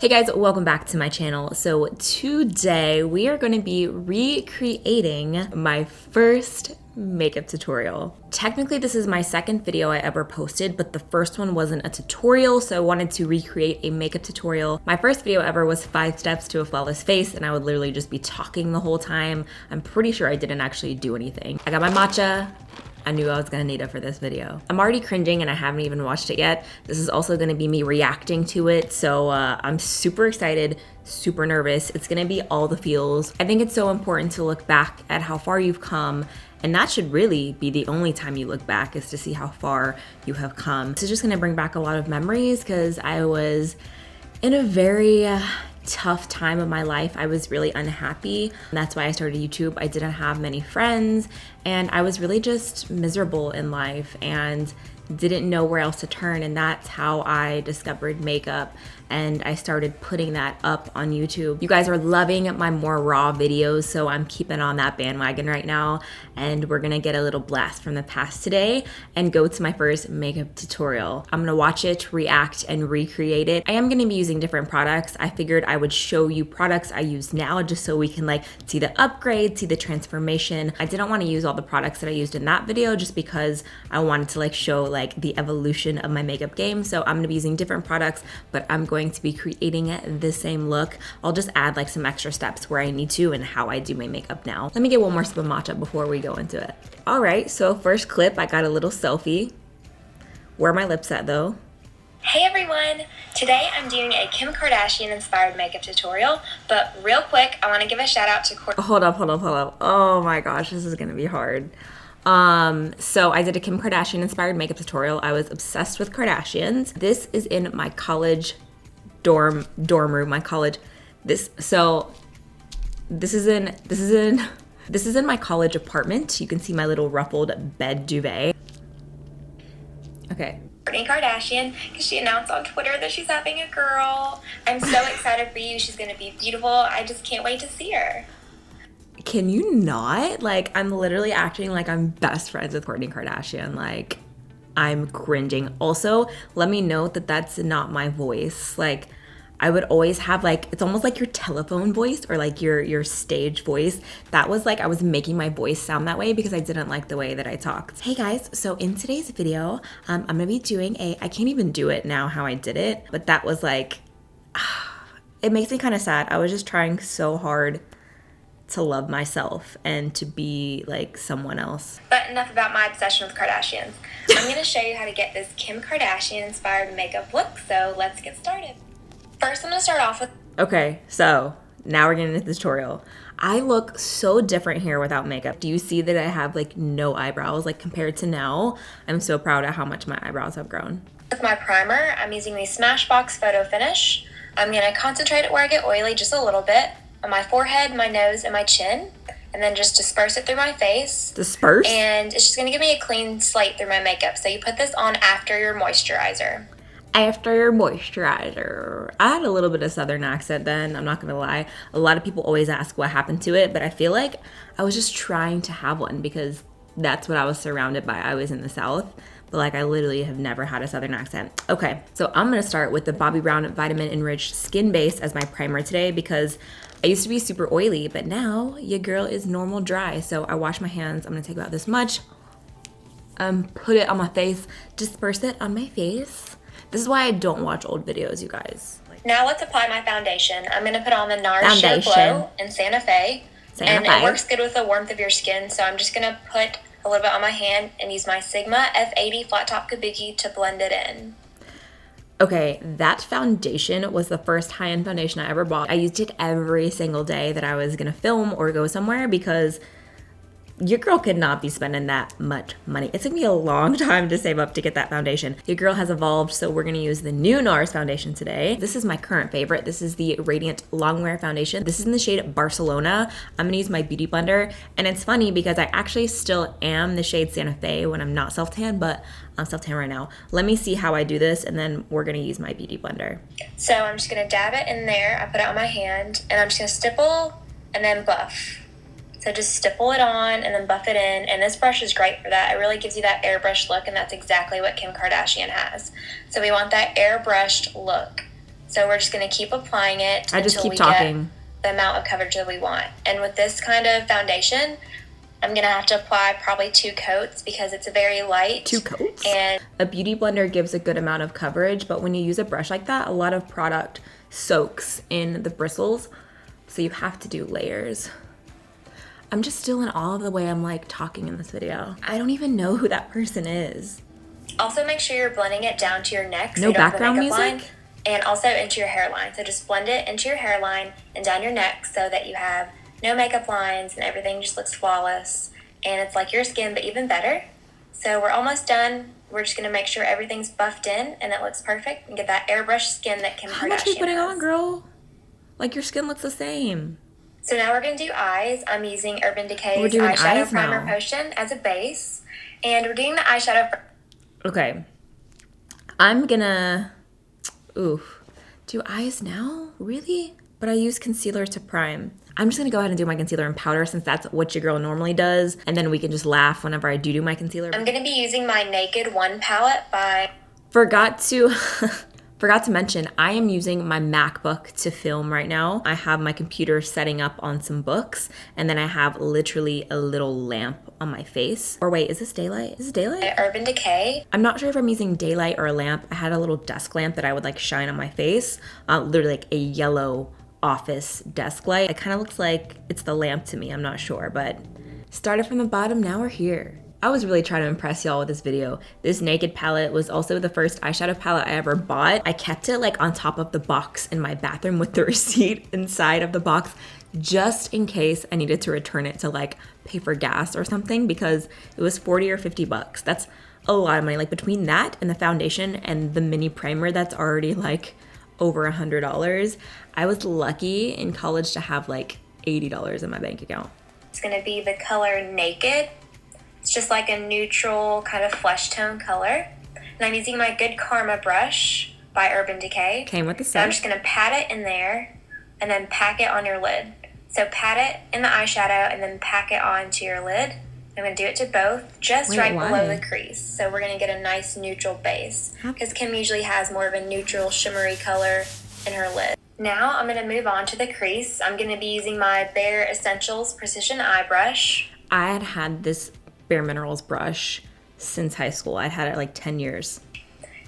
Hey guys, welcome back to my channel. So today we are going to be recreating my first makeup tutorial. Technically this is my second video I ever posted, but the first one wasn't a tutorial, so I wanted to recreate a makeup tutorial. My first video ever was 5 steps to a flawless face, and I would literally just be talking the whole time. I'm pretty sure I didn't actually do anything. I got my matcha. I knew I was gonna need it for this video. I'm already cringing and I haven't even watched it yet. This is also gonna be me reacting to it, so I'm super excited, super nervous. It's gonna be all the feels. I think it's so important to look back at how far you've come, and that should really be the only time you look back, is to see how far you have come. This is just gonna bring back a lot of memories because I was in a very tough time of my life. I was really unhappy. That's why I started YouTube. I didn't have many friends and I was really just miserable in life and didn't know where else to turn, and that's how I discovered makeup and I started putting that up on YouTube. You guys are loving my more raw videos, so I'm keeping on that bandwagon right now, and we're gonna get a little blast from the past today and go to my first makeup tutorial. I'm gonna watch it, react, and recreate it. I am gonna be using different products. I figured I would show you products I use now just so we can like see the upgrade, see the transformation. I didn't want to use all the products that I used in that video just because I wanted to like show like the evolution of my makeup game. So I'm gonna be using different products, but I'm going to be creating the same look. I'll just add like some extra steps where I need to and how I do my makeup now. Let me get one more sip of matcha before we go into it. All right, so first clip, I got a little selfie. Where are my lips at though? Hey everyone! Today I'm doing a Kim Kardashian inspired makeup tutorial, but real quick, I want to give a shout out to Hold up. Oh my gosh, this is gonna be hard. So I did a Kim Kardashian inspired makeup tutorial. I was obsessed with Kardashians. This is in my college dorm room, my college. This is in my college apartment. You can see my little ruffled bed duvet. Okay. Kourtney Kardashian, because she announced on Twitter that she's having a girl. I'm so excited for you. She's gonna be beautiful. I just can't wait to see her. Can you not? Like, I'm literally acting like I'm best friends with Kourtney Kardashian. Like, I'm cringing. Also, let me note that that's not my voice. Like, I would always have like, it's almost like your telephone voice or like your stage voice. That was like, I was making my voice sound that way because I didn't like the way that I talked. Hey guys, so in today's video, I'm gonna be doing I can't even do it now how I did it, but that was like, it makes me kind of sad. I was just trying so hard to love myself and to be like someone else. But enough about my obsession with Kardashians. I'm gonna show you how to get this Kim Kardashian inspired makeup look, so let's get started. First, I'm gonna start off with... Okay, so now we're getting into the tutorial. I look so different here without makeup. Do you see that I have like no eyebrows? Like compared to now, I'm so proud of how much my eyebrows have grown. With my primer, I'm using the Smashbox Photo Finish. I'm gonna concentrate it where I get oily just a little bit, on my forehead, my nose, and my chin, and then just disperse it through my face. Disperse? And it's just gonna give me a clean slate through my makeup. So you put this on after your moisturizer. After your moisturizer. I had a little bit of Southern accent then, I'm not gonna lie. A lot of people always ask what happened to it, but I feel like I was just trying to have one because that's what I was surrounded by. I was in the South, but like I literally have never had a Southern accent. Okay, so I'm gonna start with the Bobbi Brown Vitamin Enriched Skin Base as my primer today because I used to be super oily, but now your girl is normal dry. So I wash my hands. I'm gonna take about this much, put it on my face, disperse it on my face. This is why I don't watch old videos, you guys. Now let's apply my foundation. I'm going to put on the NARS Sheer Glow in Santa Fe. And it works good with the warmth of your skin, so I'm just going to put a little bit on my hand and use my Sigma F80 Flat Top Kabuki to blend it in. Okay, that foundation was the first high-end foundation I ever bought. I used it every single day that I was going to film or go somewhere because your girl could not be spending that much money. It took me a long time to save up to get that foundation. Your girl has evolved, so we're gonna use the new NARS foundation today. This is my current favorite. This is the Radiant Longwear Foundation. This is in the shade Barcelona. I'm gonna use my beauty blender, and it's funny because I actually still am the shade Santa Fe when I'm not self-tan, but I'm self-tan right now. Let me see how I do this, and then we're gonna use my beauty blender. So I'm just gonna dab it in there. I put it on my hand, and I'm just gonna stipple and then buff. So just stipple it on and then buff it in. And this brush is great for that. It really gives you that airbrushed look, and that's exactly what Kim Kardashian has. So we want that airbrushed look. So we're just going to keep applying it until we get the amount of coverage that we want. And with this kind of foundation, I'm going to have to apply probably 2 coats because it's very light. 2 coats? And a beauty blender gives a good amount of coverage, but when you use a brush like that, a lot of product soaks in the bristles, so you have to do layers. I'm just still in awe of the way I'm like talking in this video. I don't even know who that person is. Also make sure you're blending it down to your neck so no you don't background have a makeup music? line, and also into your hairline. So just blend it into your hairline and down your neck so that you have no makeup lines and everything just looks flawless. And it's like your skin, but even better. So we're almost done. We're just gonna make sure everything's buffed in and it looks perfect and get that airbrush skin that Kim Kardashian has. How much are you putting on, girl? Like your skin looks the same. So now we're gonna do eyes. I'm using Urban Decay's Eyeshadow Primer Potion as a base. And we're doing the eyeshadow. Okay. I'm gonna, do eyes now? Really? But I use concealer to prime. I'm just gonna go ahead and do my concealer and powder since that's what your girl normally does. And then we can just laugh whenever I do my concealer. I'm gonna be using my Naked One palette by... Forgot to mention, I am using my MacBook to film right now. I have my computer setting up on some books, and then I have literally a little lamp on my face. Or wait, is this daylight? Is it daylight? Urban Decay. I'm not sure if I'm using daylight or a lamp. I had a little desk lamp that I would like shine on my face. Literally like a yellow office desk light. It kind of looks like it's the lamp to me, I'm not sure, but started from the bottom, now we're here. I was really trying to impress y'all with this video. This Naked palette was also the first eyeshadow palette I ever bought. I kept it like on top of the box in my bathroom with the receipt inside of the box just in case I needed to return it to like pay for gas or something because it was 40 or 50 bucks. That's a lot of money. Like between that and the foundation and the mini primer that's already like over $100. I was lucky in college to have like $80 in my bank account. It's gonna be the color Naked. It's just like a neutral kind of flesh tone color. And I'm using my Good Karma brush by Urban Decay. Came with the So set. I'm just gonna pat it in there and then pack it on your lid. So pat it in the eyeshadow and then pack it onto your lid. I'm gonna do it to both, just right below the crease. So we're gonna get a nice neutral base because Kim usually has more of a neutral shimmery color in her lid. Now I'm gonna move on to the crease. I'm gonna be using my Bare Essentials Precision Eye Brush. I had this Bare Minerals brush since high school. I'd had it like 10 years.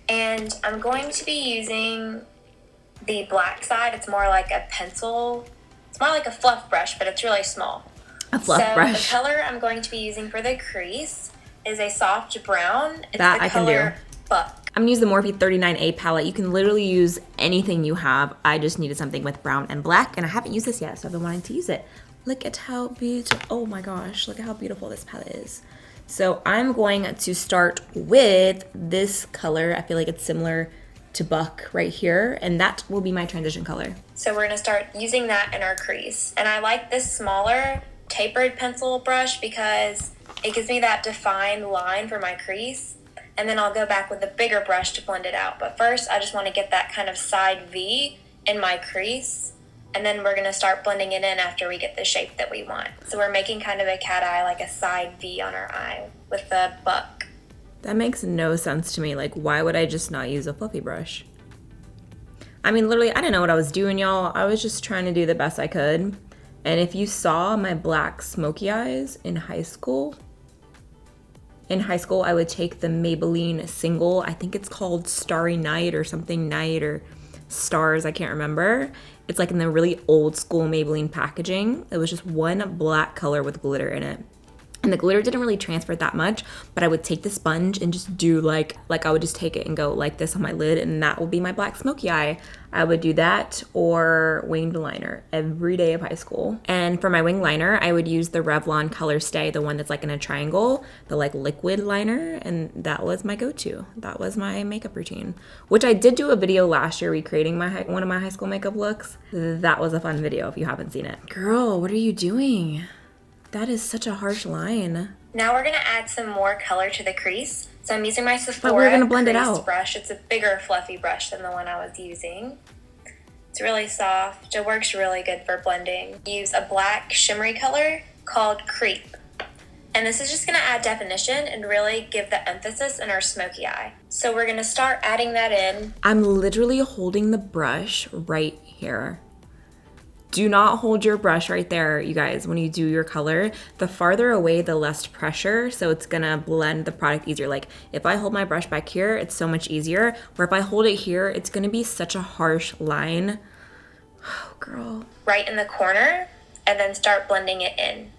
And I'm going to be using the black side. It's more like a pencil. It's more like a fluff brush, but it's really small. A fluff brush. So the color I'm going to be using for the crease is a soft brown. It's that the I can color do. Buck. I'm gonna use the Morphe 39A palette. You can literally use anything you have. I just needed something with brown and black, and I haven't used this yet, so I've been wanting to use it. Look at how beautiful, oh my gosh, look at how beautiful this palette is. So I'm going to start with this color. I feel like it's similar to Buck right here, and that will be my transition color. So we're gonna start using that in our crease. And I like this smaller tapered pencil brush because it gives me that defined line for my crease. And then I'll go back with a bigger brush to blend it out. But first, I just wanna get that kind of side V in my crease. And then we're gonna start blending it in after we get the shape that we want. So we're making kind of a cat eye, like a side V on our eye with the Buck. That makes no sense to me. Like, why would I just not use a fluffy brush? I mean, literally, I didn't know what I was doing, y'all. I was just trying to do the best I could. And if you saw my black smoky eyes in high school, I would take the Maybelline single, I think it's called Starry Night or something Night or Stars, I can't remember. It's like in the really old school Maybelline packaging. It was just one black color with glitter in it. And the glitter didn't really transfer that much, but I would take the sponge and just do like I would just take it and go like this on my lid, and that will be my black smoky eye. I would do that or winged liner every day of high school. And for my wing liner, I would use the Revlon Color Stay, the one that's like in a triangle, the like liquid liner, and that was my go-to. That was my makeup routine, which I did do a video last year recreating one of my high school makeup looks. That was a fun video if you haven't seen it. Girl, what are you doing? That is such a harsh line. Now we're gonna add some more color to the crease. So I'm using my Sephora we're gonna blend it crease out. brush. It's a bigger fluffy brush than the one I was using. It's really soft. It works really good for blending. Use a black shimmery color called Creep. And this is just going to add definition and really give the emphasis in our smoky eye. So we're going to start adding that in. I'm literally holding the brush right here. Do not hold your brush right there, you guys, when you do your color. The farther away, the less pressure, so it's gonna blend the product easier. Like, if I hold my brush back here, it's so much easier. Where if I hold it here, it's gonna be such a harsh line. Oh, girl. Right in the corner, and then start blending it in.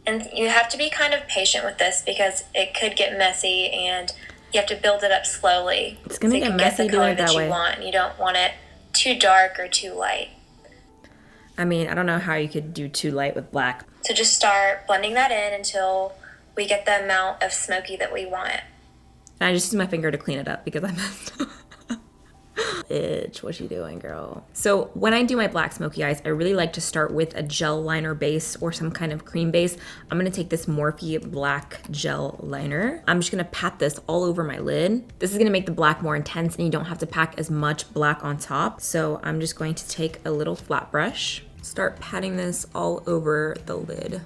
And you have to be kind of patient with this because it could get messy, and you have to build it up slowly. It's gonna get messy doing it that way. You want, and you don't want it too dark or too light. I mean, I don't know how you could do too light with black. So just start blending that in until we get the amount of smoky that we want. And I just use my finger to clean it up because I messed up. Itch, what you doing, girl? So when I do my black smoky eyes, I really like to start with a gel liner base or some kind of cream base. I'm gonna take this Morphe black gel liner. I'm just gonna pat this all over my lid. This is gonna make the black more intense and you don't have to pack as much black on top. So I'm just going to take a little flat brush, start patting this all over the lid.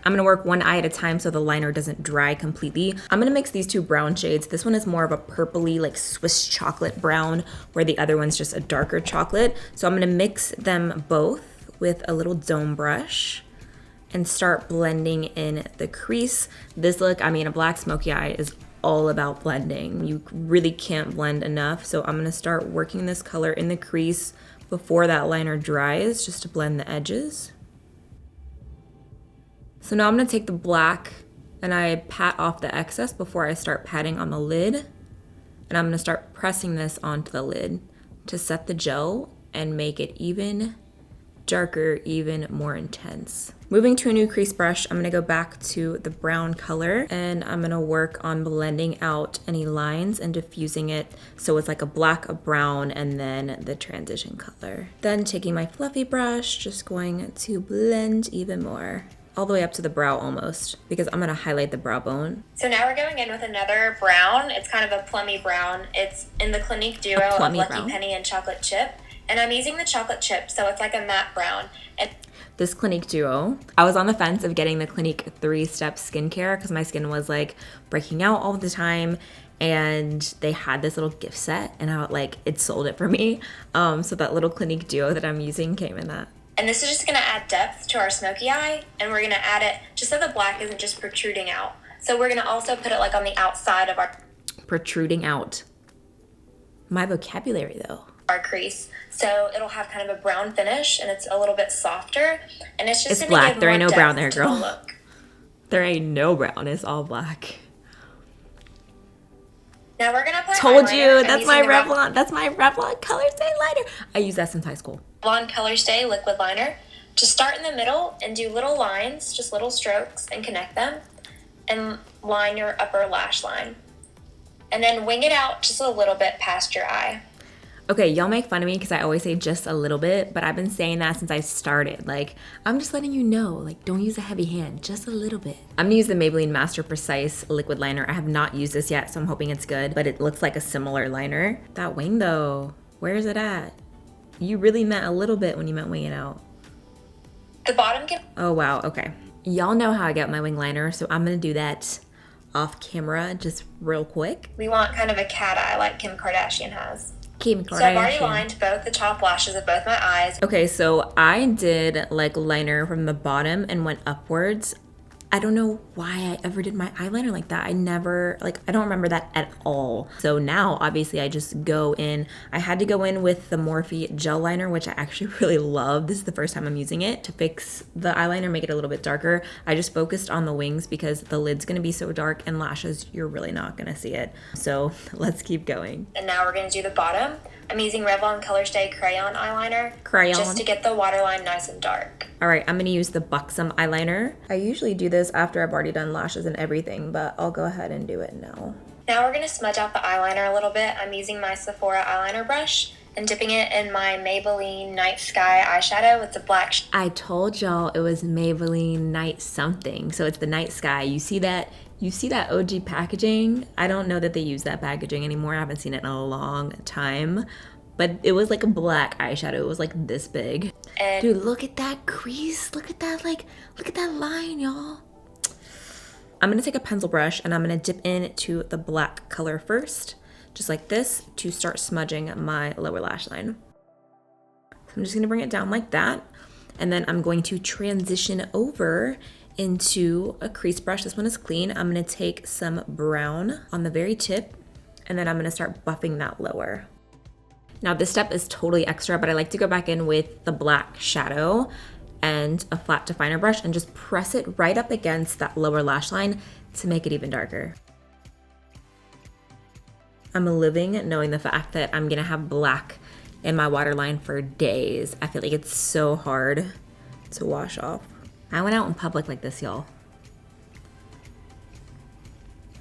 I'm gonna work one eye at a time so the liner doesn't dry completely. I'm gonna mix these two brown shades. This one is more of a purpley, like Swiss chocolate brown, where the other one's just a darker chocolate. So I'm gonna mix them both with a little dome brush and start blending in the crease. This look, I mean, a black smoky eye is all about blending. You really can't blend enough. So I'm gonna start working this color in the crease before that liner dries, just to blend the edges. So now I'm gonna take the black and I pat off the excess before I start patting on the lid. And I'm gonna start pressing this onto the lid to set the gel and make it even darker, even more intense. Moving to a new crease brush, I'm gonna go back to the brown color and I'm gonna work on blending out any lines and diffusing it so it's like a black, a brown, and then the transition color. Then taking my fluffy brush, just going to blend even more, all the way up to the brow almost, because I'm gonna highlight the brow bone. So now we're going in with another brown. It's kind of a plummy brown. It's in the Clinique duo of Lucky Penny and Chocolate Chip. And I'm using the chocolate chip, so it's like a matte brown. And this Clinique duo, I was on the fence of getting the Clinique 3-step skincare because my skin was like breaking out all the time, and they had this little gift set and it sold it for me. So that little Clinique duo that I'm using came in that. And this is just gonna add depth to our smoky eye, and we're gonna add it just so the black isn't just protruding out. So we're gonna also put it like on the outside of our protruding out. My vocabulary though. Our crease. So it'll have kind of a brown finish and it's a little bit softer. And it's just black. There ain't no brown there, girl. There ain't no brown, it's all black. Now we're gonna put Told you, that's my Revlon Color Stay liner. I use that since high school. Revlon Color Stay liquid liner. Just start in the middle and do little lines, just little strokes, and connect them. And line your upper lash line. And then wing it out just a little bit past your eye. Okay, y'all make fun of me because I always say just a little bit, but I've been saying that since I started. Like, I'm just letting you know, like, don't use a heavy hand, just a little bit. I'm gonna use the Maybelline Master Precise liquid liner. I have not used this yet, so I'm hoping it's good, but it looks like a similar liner. That wing though, where is it at? You really meant a little bit when you meant wing it out. The bottom can... Oh wow, okay. Y'all know how I get my wing liner, so I'm gonna do that off camera just real quick. We want kind of a cat eye like Kim Kardashian has. Kim Kardashian. So I've already lined both the top lashes of both my eyes. Okay, so I did like liner from the bottom and went upwards. I don't know why I ever did my eyeliner like that. I don't remember that at all. So now, obviously, I just go in. I had to go in with the Morphe gel liner, which I actually really love. This is the first time I'm using it to fix the eyeliner, make it a little bit darker. I just focused on the wings because the lid's gonna be so dark, and lashes, you're really not gonna see it. So let's keep going. And now we're gonna do the bottom. I'm using Revlon Color Stay Crayon Eyeliner. Crayon. Just to get the waterline nice and dark. All right, I'm gonna use the Buxom eyeliner. I usually do this after I've already done lashes and everything, but I'll go ahead and do it now. Now we're gonna smudge out the eyeliner a little bit. I'm using my Sephora eyeliner brush and dipping it in my Maybelline Night Sky eyeshadow with the black. I told y'all it was Maybelline Night something, so it's the Night Sky. You see that? You see that OG packaging? I don't know that they use that packaging anymore. I haven't seen it in a long time. But it was like a black eyeshadow. It was like this big. And dude, look at that crease. Look at that, look at that line, y'all. I'm gonna take a pencil brush and I'm gonna dip into the black color first, just like this, to start smudging my lower lash line. So I'm just gonna bring it down like that. And then I'm going to transition over into a crease brush. This one is clean. I'm gonna take some brown on the very tip, and then I'm gonna start buffing that lower. Now this step is totally extra, but I like to go back in with the black shadow and a flat definer brush and just press it right up against that lower lash line to make it even darker. I'm living knowing the fact that I'm gonna have black in my waterline for days. I feel like it's so hard to wash off. I went out in public like this, y'all.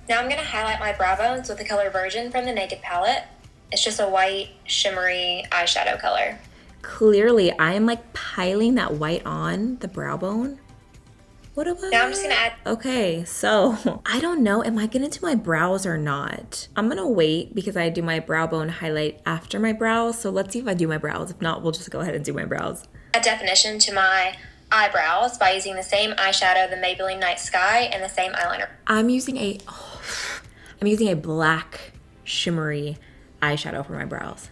Now I'm gonna highlight my brow bones with the color Virgin from the Naked palette. It's just a white, shimmery eyeshadow color. Clearly, I am like piling that white on the brow bone. What about? Now I'm just gonna add. Okay, so I don't know, am I gonna do my brows or not? I'm gonna wait because I do my brow bone highlight after my brows. So let's see if I do my brows. If not, we'll just go ahead and do my brows. Add definition to my eyebrows by using the same eyeshadow, the Maybelline Night Sky, and the same eyeliner. I'm using a black shimmery eyeshadow for my brows.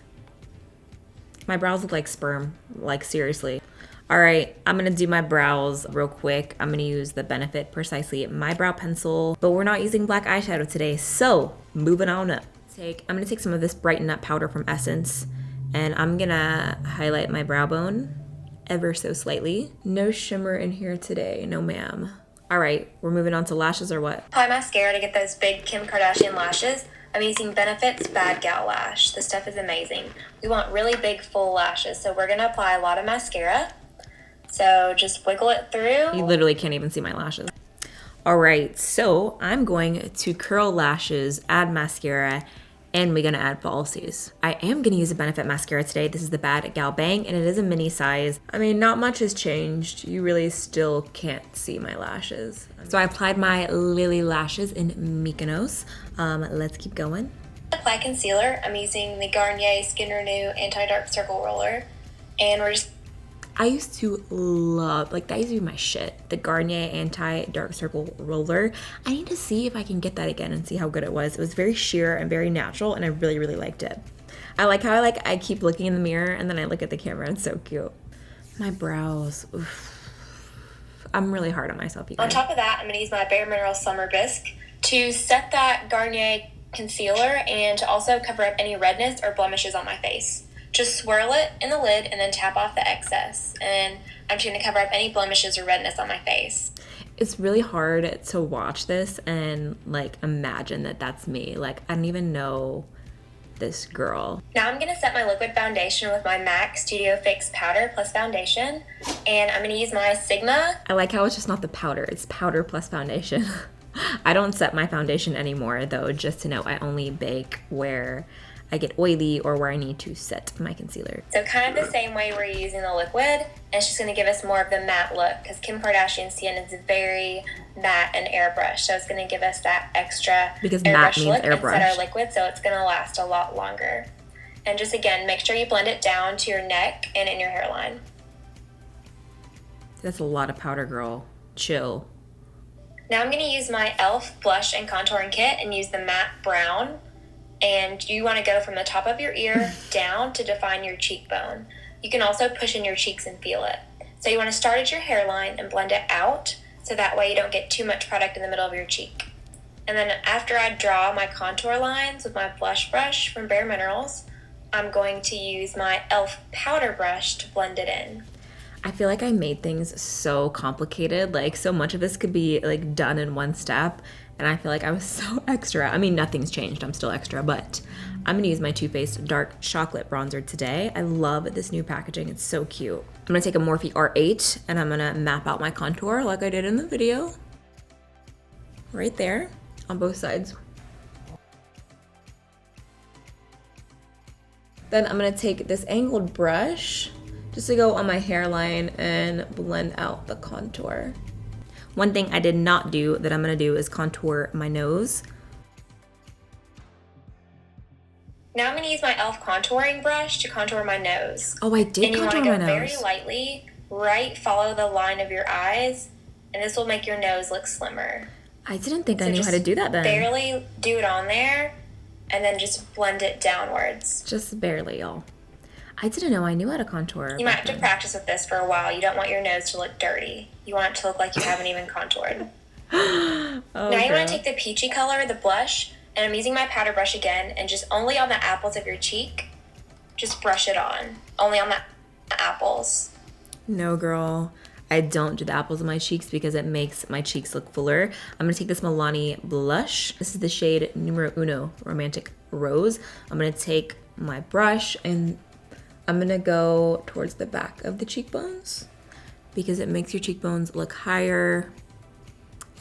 My brows look like sperm, like seriously. All right, I'm gonna do my brows real quick. I'm gonna use the Benefit Precisely My Brow Pencil, but we're not using black eyeshadow today, so moving on up. I'm gonna take some of this Brighten Up powder from Essence, and I'm gonna highlight my brow bone ever so slightly. No shimmer in here today, no ma'am. All right, we're moving on to lashes or what? Apply mascara to get those big Kim Kardashian lashes. I'm using Benefit's Bad Gal Lash. This stuff is amazing. We want really big, full lashes, so we're gonna apply a lot of mascara. So just wiggle it through. You literally can't even see my lashes. All right, so I'm going to curl lashes, add mascara, and we're gonna add falsies. I am gonna use a Benefit mascara today. This is the Bad Gal Bang, and it is a mini size. I mean, not much has changed. You really still can't see my lashes. So I applied my Lily lashes in Mykonos. Let's keep going. Apply concealer. I'm using the Garnier Skin Renew Anti-Dark Circle Roller, and we're just. I used to love, like that used to be my shit, the Garnier Anti-Dark Circle Roller. I need to see if I can get that again and see how good it was. It was very sheer and very natural, and I really, really liked it. I like how I keep looking in the mirror and then I look at the camera. It's so cute. My brows, oof. I'm really hard on myself, you guys. On top of that, I'm gonna use my Bare Minerals Summer Bisque to set that Garnier concealer and to also cover up any redness or blemishes on my face. Just swirl it in the lid and then tap off the excess. And I'm just gonna cover up any blemishes or redness on my face. It's really hard to watch this and like imagine that that's me. Like I don't even know this girl. Now I'm gonna set my liquid foundation with my MAC Studio Fix powder plus foundation. And I'm gonna use my Sigma. I like how it's just not the powder, it's powder plus foundation. I don't set my foundation anymore though, just to know I only bake where I get oily or where I need to set my concealer. So kind of the same way we're using the liquid, and it's just gonna give us more of the matte look because Kim Kardashian's skin is very matte and airbrush. So it's gonna give us that extra because matte means look airbrush. Instead of liquid, so it's gonna last a lot longer. And just again, make sure you blend it down to your neck and in your hairline. That's a lot of powder, girl. Chill. Now I'm gonna use my e.l.f. blush and contouring kit and use the matte brown. And you want to go from the top of your ear down to define your cheekbone. You can also push in your cheeks and feel it. So you want to start at your hairline and blend it out, so that way you don't get too much product in the middle of your cheek. And then after I draw my contour lines with my blush brush from Bare Minerals, I'm going to use my e.l.f. powder brush to blend it in. I feel like I made things so complicated. Like so much of this could be like done in one step. And I feel like I was so extra. I mean, nothing's changed. I'm still extra, but I'm gonna use my Too Faced Dark Chocolate Bronzer today. I love this new packaging. It's so cute. I'm gonna take a Morphe R8 and I'm gonna map out my contour like I did in the video. Right there on both sides. Then I'm gonna take this angled brush just to go on my hairline and blend out the contour. One thing I did not do that I'm gonna do is contour my nose. Now I'm gonna use my e.l.f. contouring brush to contour my nose. Oh, I did contour my nose. And you wanna go very lightly, follow the line of your eyes, and this will make your nose look slimmer. I didn't think I knew how to do that then. Barely do it on there, and then just blend it downwards. Just barely, y'all. I didn't know I knew how to contour. You might have to practice with this for a while. You don't want your nose to look dirty. You want it to look like you haven't even contoured. Now you want to take the peachy color, the blush, and I'm using my powder brush again, and just only on the apples of your cheek, just brush it on. Only on the apples. No, girl. I don't do the apples of my cheeks because it makes my cheeks look fuller. I'm going to take this Milani blush. This is the shade Numero Uno, Romantic Rose. I'm going to take my brush and I'm going to go towards the back of the cheekbones because it makes your cheekbones look higher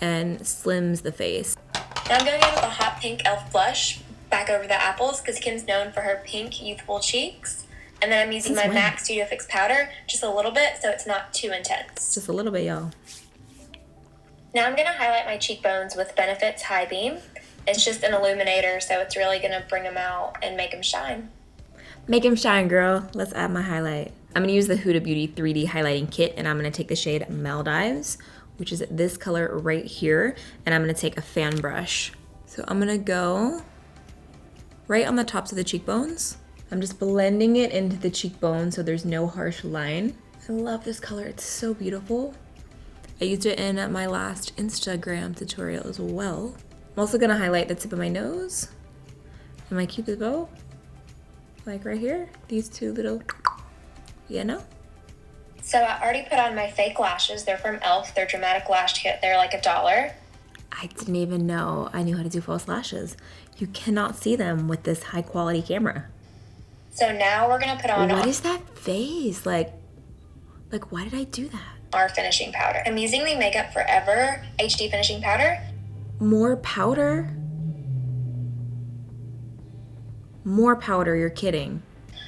and slims the face. Now I'm going in with a hot pink e.l.f. blush back over the apples because Kim's known for her pink, youthful cheeks. And then I'm using my MAC Studio Fix powder just a little bit so it's not too intense. Just a little bit, y'all. Now I'm going to highlight my cheekbones with Benefit's High Beam. It's just an illuminator, so it's really going to bring them out and make them shine. Make them shine, girl. Let's add my highlight. I'm going to use the Huda Beauty 3D highlighting kit, and I'm going to take the shade Maldives, which is this color right here, and I'm going to take a fan brush. So I'm going to go right on the tops of the cheekbones. I'm just blending it into the cheekbone so there's no harsh line. I love this color, it's so beautiful. I used it in my last Instagram tutorial as well. I'm also gonna highlight the tip of my nose and my cupid's bow, like right here. These two little, you know? So I already put on my fake lashes. They're from e.l.f. They're Dramatic Lash Kit. They're like $1. I didn't even know I knew how to do false lashes. You cannot see them with this high quality camera. So now we're gonna put on what is that face? Like why did I do that? Our finishing powder. I'm using the Makeup Forever HD finishing powder. More powder? More powder, you're kidding.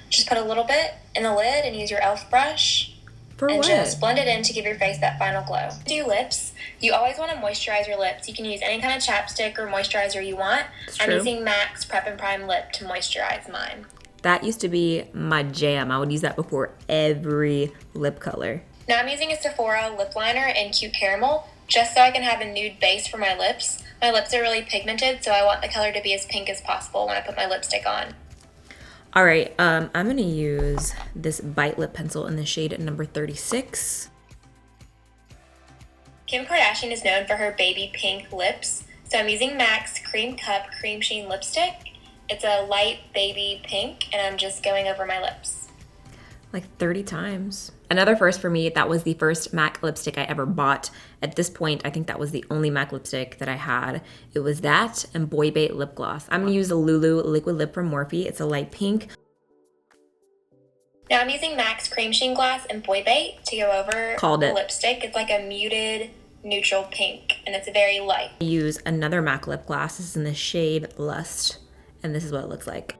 Just put a little bit in the lid and use your e.l.f. brush. For and what? Just blend it in to give your face that final glow. Do lips. You always want to moisturize your lips. You can use any kind of chapstick or moisturizer you want. I'm using MAC's Prep and Prime Lip to moisturize mine. That used to be my jam. I would use that before every lip color. Now I'm using a Sephora lip liner in Cute Caramel just so I can have a nude base for my lips. My lips are really pigmented, so I want the color to be as pink as possible when I put my lipstick on. All right, I'm gonna use this Bite Lip Pencil in the shade number 36. Kim Kardashian is known for her baby pink lips, so I'm using MAC's Cream Cup Cream Sheen Lipstick. It's a light baby pink, and I'm just going over my lips. Like 30 times. Another first for me, that was the first MAC lipstick I ever bought. At this point, I think that was the only MAC lipstick that I had. It was that and Boy Bait lip gloss. I'm gonna use the Lulu Liquid Lip from Morphe. It's a light pink. Now I'm using MAC's Cream Sheen Gloss and Boy Bait to go over the lipstick. It's like a muted neutral pink, and it's very light. I use another MAC lip gloss. This is in the shade Lust. And this is what it looks like.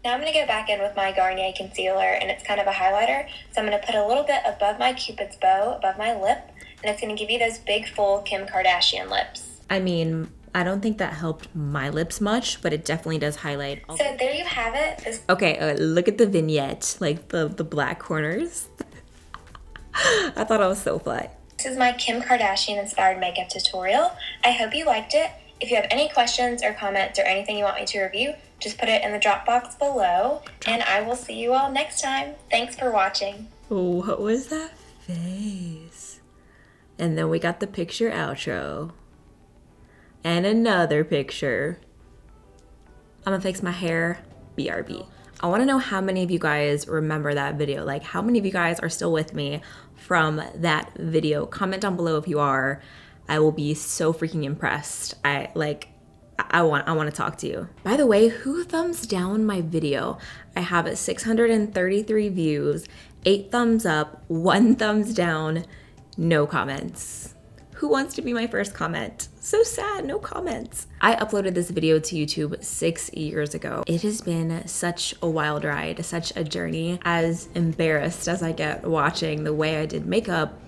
Now I'm going to go back in with my Garnier concealer, and it's kind of a highlighter. So I'm going to put a little bit above my Cupid's bow, above my lip, and it's going to give you those big, full Kim Kardashian lips. I mean, I don't think that helped my lips much, but it definitely does highlight. So there you have it. Okay, look at the vignette, like the black corners. I thought I was so fly. This is my Kim Kardashian inspired makeup tutorial. I hope you liked it. If you have any questions or comments or anything you want me to review, just put it in the drop box below, and I will see you all next time. Thanks for watching. What was that face? And then we got the picture outro. And another picture. I'm gonna fix my hair, BRB. I wanna know how many of you guys remember that video. Like, how many of you guys are still with me from that video? Comment down below if you are. I will be so freaking impressed. I want to talk to you. By the way, who thumbs down my video? I have 633 views, 8 thumbs up, 1 thumbs down, no comments. Who wants to be my first comment? So sad, no comments. I uploaded this video to YouTube 6 years ago. It has been such a wild ride, such a journey. As embarrassed as I get watching the way I did makeup,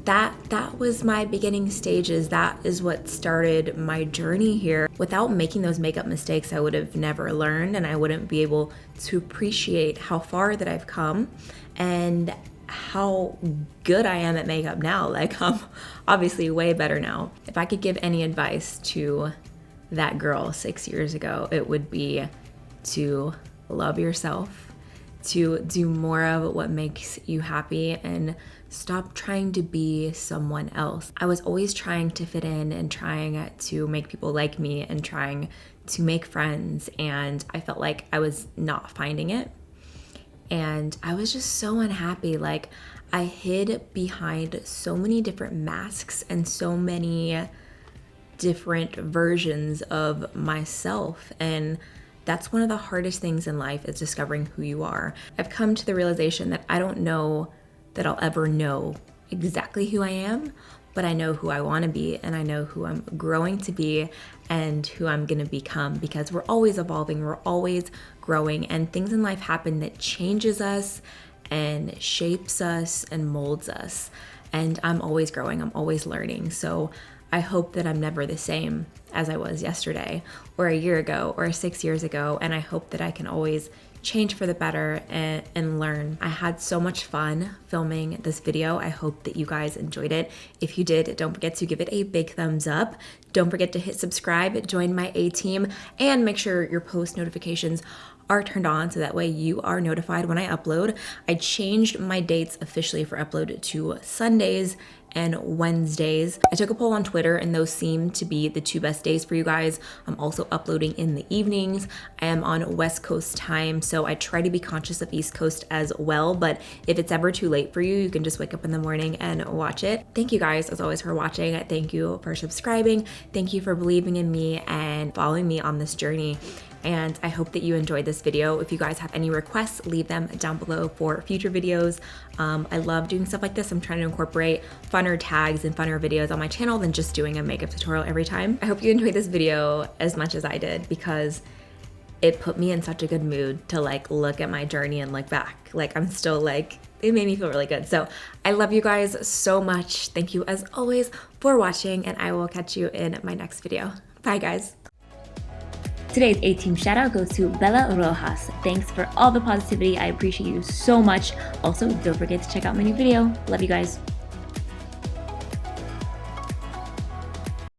that was my beginning stages. That is what started my journey here. Without making those makeup mistakes, I would have never learned, and I wouldn't be able to appreciate how far that I've come. And how good I am at makeup now. Like, I'm obviously way better now. If I could give any advice to that girl 6 years ago, it would be to love yourself, to do more of what makes you happy, and stop trying to be someone else. I was always trying to fit in and trying to make people like me and trying to make friends, and I felt like I was not finding it. And I was just so unhappy. Like, I hid behind so many different masks and so many different versions of myself. And that's one of the hardest things in life, is discovering who you are. I've come to the realization that I don't know that I'll ever know exactly who I am, but I know who I want to be, and I know who I'm growing to be and who I'm going to become, because we're always evolving, we're always growing, and things in life happen that changes us and shapes us and molds us. And I'm always growing, I'm always learning. So I hope that I'm never the same as I was yesterday or a year ago or 6 years ago, and I hope that I can always change for the better and learn. I had so much fun filming this video. I hope that you guys enjoyed it. If you did, don't forget to give it a big thumbs up. Don't forget to hit subscribe, join my A-team, and make sure your post notifications are turned on so that way you are notified when I upload. I changed my dates officially for upload to Sundays and Wednesdays. I took a poll on Twitter, and those seem to be the 2 best days for you guys. I'm also uploading in the evenings. I am on West Coast time, so I try to be conscious of East Coast as well, but if it's ever too late for you, you can just wake up in the morning and watch it. Thank you guys, as always, for watching. Thank you for subscribing. Thank you for believing in me and following me on this journey. And I hope that you enjoyed this video. If you guys have any requests, leave them down below for future videos. I love doing stuff like this. I'm trying to incorporate funner tags and funner videos on my channel than just doing a makeup tutorial every time. I hope you enjoyed this video as much as I did, because it put me in such a good mood to like look at my journey and look back. Like, I'm still like, it made me feel really good. So I love you guys so much. Thank you as always for watching, and I will catch you in my next video. Bye guys. Today's A-team shout out goes to Bella Rojas. Thanks for all the positivity. I appreciate you so much. Also, don't forget to check out my new video. Love you guys.